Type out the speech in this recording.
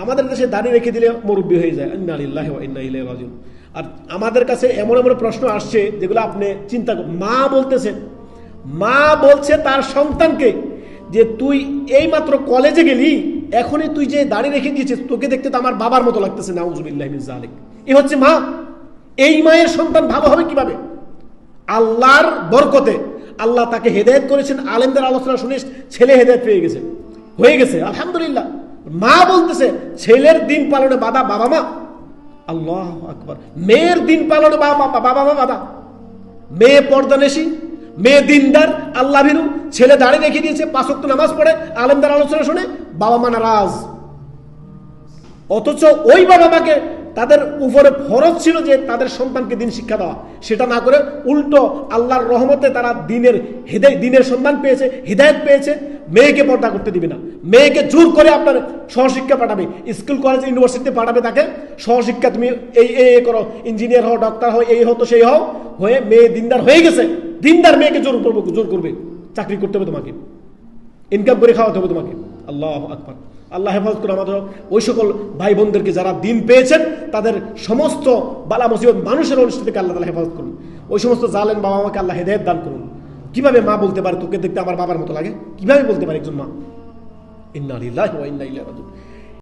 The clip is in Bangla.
আমাদের দেশে দাঁড়িয়ে রেখে দিলে মুরব্বী হয়ে যায়। ইন্না লিল্লাহি ওয়া ইন্না ইলাইহি রাজিউন। আর আমাদের কাছে এমন এমন প্রশ্ন আসছে যেগুলো আপনি চিন্তা করেন। মা বলছে তার সন্তানকে যে তুই এইমাত্র কলেজে গেলি, এখনই তুই যে দাঁড়িয়ে রেখে দিয়েছিস, তোকে দেখতে তো আমার বাবার মতো লাগতেছে। নাউযুবিল্লাহি মিন যালিক। এ হচ্ছে মা। এই মায়ের সন্তান ভালো হবে কিভাবে? আল্লাহর বরকতে আল্লাহ তাকে হেদায়েত করেছেন। আলেমদের আলোচনা শুনে ছেলে হেদায়েত পেয়ে গেছে, হয়ে গেছে, আলহামদুলিল্লাহ। মা বলতেছে ছেলের দিন পালনে বাধা বাবা মা। আল্লাহু আকবার। মেয়ের দিন পালনে বাবা মা বাধা। মেয়ে পর্দানেশী, মেয়ে দিনদার, আল্লাহ ভীরু, ছেলে দাঁড়িয়ে রেখে দিয়েছে, 5 ওয়াক্ত নামাজ পড়ে, আলেমদের আলোচনা শুনে, বাবা মা নারাজ। অথচ ওই বাবা মাকে তাদের উপরে ফরজ ছিল যে তাদের সন্তানকে দিন শিক্ষা দেওয়া, সেটা না করে উল্টো আল্লাহর রহমতে তারা দিনের সন্তান পেয়েছে, হিদায়াত পেয়েছে। মেয়েকে পর্দা করতে দিবে না, মেয়েকে জোর করে আপনার সহশিক্ষা পাঠাবে, স্কুল কলেজ ইউনিভার্সিটিতে পাঠাবে, তাকে সহশিক্ষা, তুমি এই করো, ইঞ্জিনিয়ার হও, ডক্টর হও, এই হতো সেই হও, হয়ে মেয়ে দিনদার হয়ে গেছে। দিনদার মেয়েকে জোর করবে, চাকরি করতে হবে তোমাকে, ইনকাম করে খাওয়াতে হবে তোমাকে। আল্লাহু আকবার। আল্লাহ হেফাজত করে আমাদের ওই সকল ভাই বোনদেরকে যারা দিন পেয়েছেন, তাদের সমস্ত বালা মুসিবত মানুষের অনিষ্ট থেকে আল্লাহ তাআলা হেফাজত করুন। ওই সমস্ত জালেম বাবা মাকে আল্লাহ হেদায়েত দান করুন। কিভাবে মা বলতে পারে তোকে দেখতে আমার বাবার মতো লাগে? কিভাবে বলতে পারে একজন মা? ইন্না লিল্লাহি ওয়া ইন্না ইলাইহি রাজিউন।